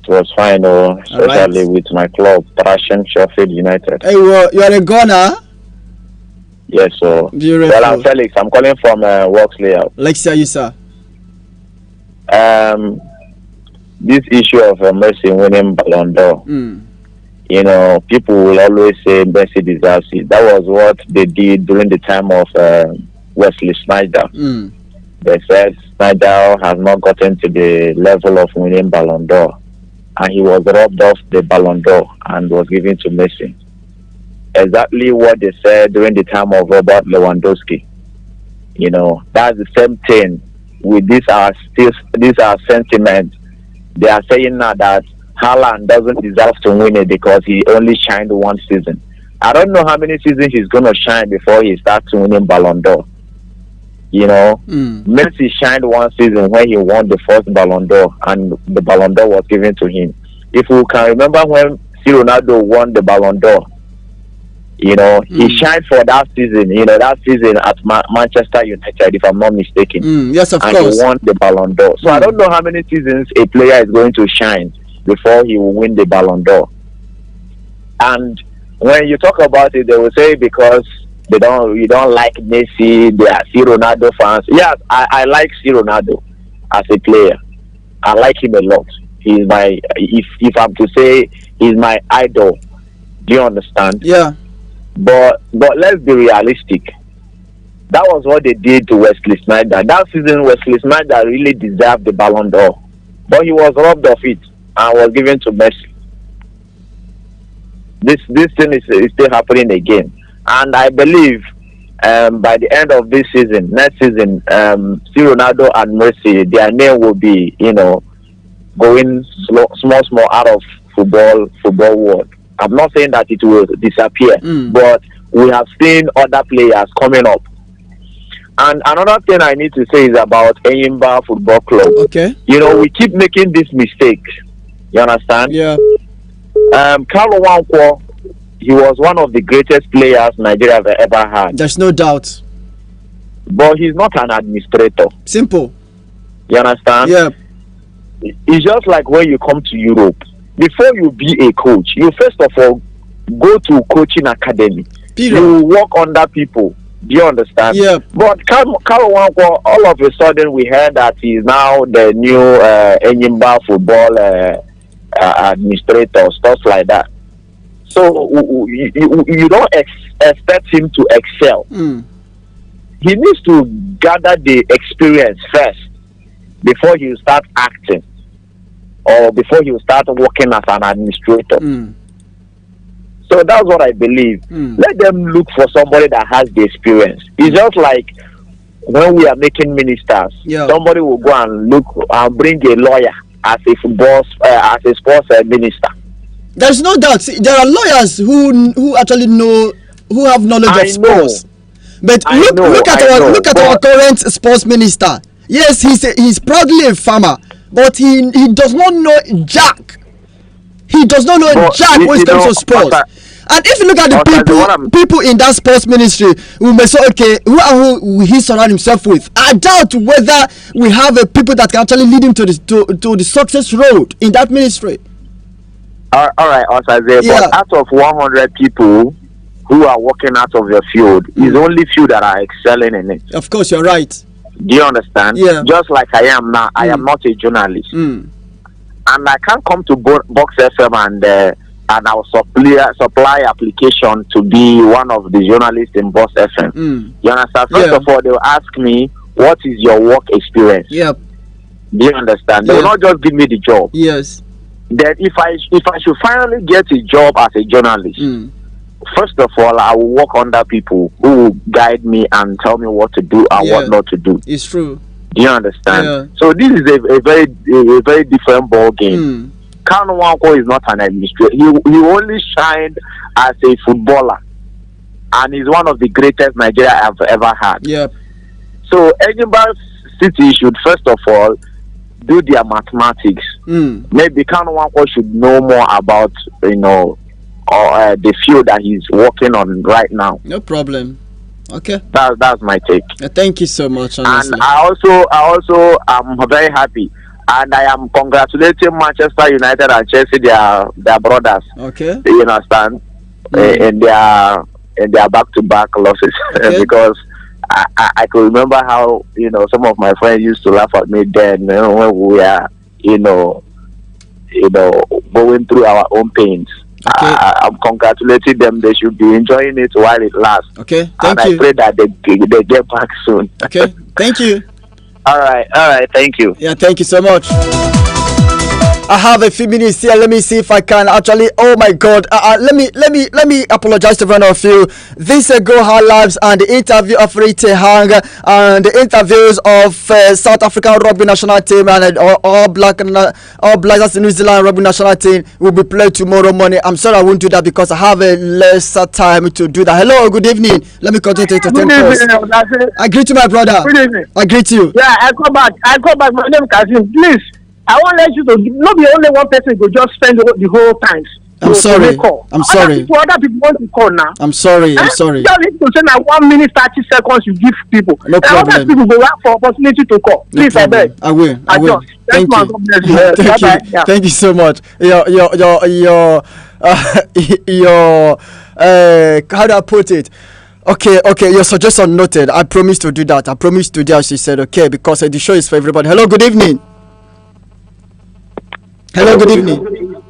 It was fine, especially with my club, thrashing Sheffield United. Hey, you are a gunner? Yes, sir. Beautiful. Well, I'm Felix. I'm calling from Worksley. Let's hear you, sir. This issue of Messi winning Ballon d'Or, people will always say Messi deserves it. That was what they did during the time of Wesley Sneijder. They said Sneijder has not gotten to the level of winning Ballon d'Or, and he was robbed off the Ballon d'Or and was given to Messi. Exactly what they said during the time of Robert Lewandowski. That's the same thing with this sentiment. They are saying now that Haaland doesn't deserve to win it because he only shined one season. I don't know how many seasons he's going to shine before he starts winning Ballon d'Or. Messi shined one season when he won the first Ballon d'Or, and the Ballon d'Or was given to him. If you can remember when Ronaldo won the Ballon d'Or, he shined for that season, that season at Manchester United, if I'm not mistaken. Yes, of course. And he won the Ballon d'Or. So I don't know how many seasons a player is going to shine before he will win the Ballon d'Or. And when you talk about it, they will say because you don't like Messi, they are Ronaldo fans. Yes, I like Ronaldo as a player. I like him a lot. He's my, if I'm to say, he's my idol. Do you understand? Yeah. But let's be realistic. That was what they did to Wesley Sneijder. That season, Wesley Sneijder really deserved the Ballon d'Or, but he was robbed of it and was given to Messi. This thing is still happening again, and I believe by the end of this season, next season, Ronaldo and Messi, their name will be, going small out of football world. I'm not saying that it will disappear, but we have seen other players coming up. And another thing I need to say is about Enyimba Football Club. Okay. We keep making these mistakes. You understand? Yeah. Carlo Wankwo, he was one of the greatest players Nigeria have ever had. There's no doubt. But he's not an administrator. Simple. You understand? Yeah. It's just like when you come to Europe. Before you be a coach, you first of all go to coaching academy. Period. You work under people. Do you understand? Yeah. But Carlo Wankwo, all of a sudden we heard that he's now the new Enyimba football administrator, stuff like that. So you don't expect him to excel. He needs to gather the experience first before he start acting or before he start working as an administrator. So that's what I believe. Let them look for somebody that has the experience. It's just like when we are making ministers, somebody will go and look and bring a lawyer as a football, as a sports minister. There's no doubt. There are lawyers who actually know, who have knowledge of sports. But look at our current sports minister. Yes, he's proudly a farmer, but he does not know jack. He does not know jack when it comes to sports. And if you look at the people in that sports ministry, we may say, okay, who will he surround himself with? I doubt whether we have people that can actually lead him to the success road in that ministry. All right, Osaze, but out of 100 people who are working out of your field, is only few that are excelling in it. Of course, you're right. Do you understand? Yeah. Just like I am now, I am not a journalist. And I can't come to Box FM and I'll supply application to be one of the journalists in Box FM. You understand? First of all, they'll ask me, what is your work experience? Yep. Do you understand? They will not just give me the job. Yes. Then if I should finally get a job as a journalist, first of all, I will work under people who will guide me and tell me what to do and what not to do. It's true. Do you understand? Yeah. So this is a very different ball game. Carlo Wankwo is not an administrator. He only shined as a footballer, and he's one of the greatest Nigeria have ever had. Yep. So Edinburgh City should first of all do their mathematics. Maybe Carlo Wankwo should know more about the field that he's working on right now. No problem. Okay. That's my take. Thank you so much. Honestly. And I also am very happy, and I am congratulating Manchester United and Chelsea, their brothers. Okay. You understand? In their back-to-back losses. Because I could remember how some of my friends used to laugh at me then when we were going through our own pains. Okay. I'm congratulating them. They should be enjoying it while it lasts. Okay, thank you. I pray that they get back soon. Okay, thank you. All right, thank you. Yeah, thank you so much. I have a few minutes here. Let me see if I can actually. Oh my God! Let me apologize to one of you. This Go Hard Lives and the interview of Rite Hang and the interviews of South African rugby national team and all Blacks New Zealand rugby national team will be played tomorrow morning. I'm sorry I won't do that because I have a lesser time to do that. Hello, good evening. Let me continue to attend first. I greet you, my brother. Good evening. I greet you. Yeah, I come back. My name is Kazim. Please. I want to let you to not be only one person go just spend the whole time. I'm sorry. I'm sorry. Other people want to call now. I'm sorry. I'm sorry. You need to say now 1 minute 30 seconds you give people. No problem. Other people go ask for opportunity to call. Please, I beg. I will. Thank you. Thank you so much. Your how do I put it? Okay, your suggestion noted. I promise to do that. I promise to do as she said. Okay, because the show is for everybody. Hello, good evening. Hello, good evening.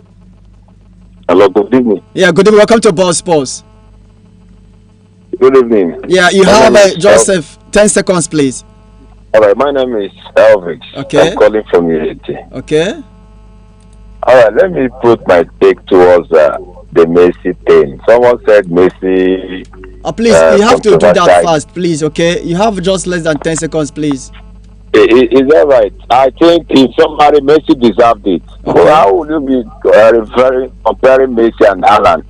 Hello, good evening. Yeah, good evening. Welcome to Boss Sports. Good evening. Yeah, you have Joseph. 10 seconds, please. All right, my name is Elvis. Okay. I'm calling from Unity. Okay. All right, let me put my take towards the Messi thing. Someone said Messi. Please, you have to do that fast, please. Okay, you have just less than 10 seconds, please. Is that right? I think if somebody Messi deserved it. Okay. Well, how would you be comparing Messi and Alan?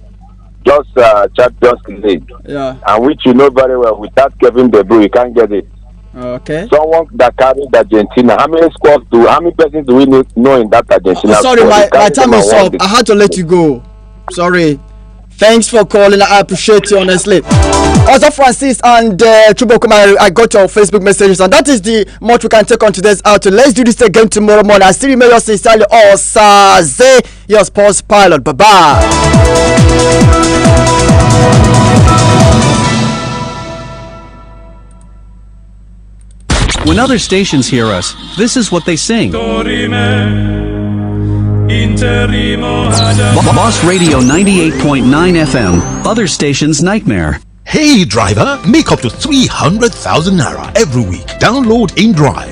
Just Champions League. Yeah. And which you know very well, without Kevin De Bruyne, you can't get it. Okay. Someone that carried Argentina. How many persons do we know in that Argentina? Sorry, my time is up. I had to let you go. Sorry. Thanks for calling. I appreciate you, honestly. Also, Francis and Chubokumari, I got your Facebook messages, and that is the much we can take on today's out. Let's do this again tomorrow morning. I still remember yours sincerely, Osaze, your sports pilot. Bye bye. When other stations hear us, this is what they sing. Boss Radio 98.9 FM, other stations' nightmare. Hey driver, make up to 300,000 naira every week. Download InDrive.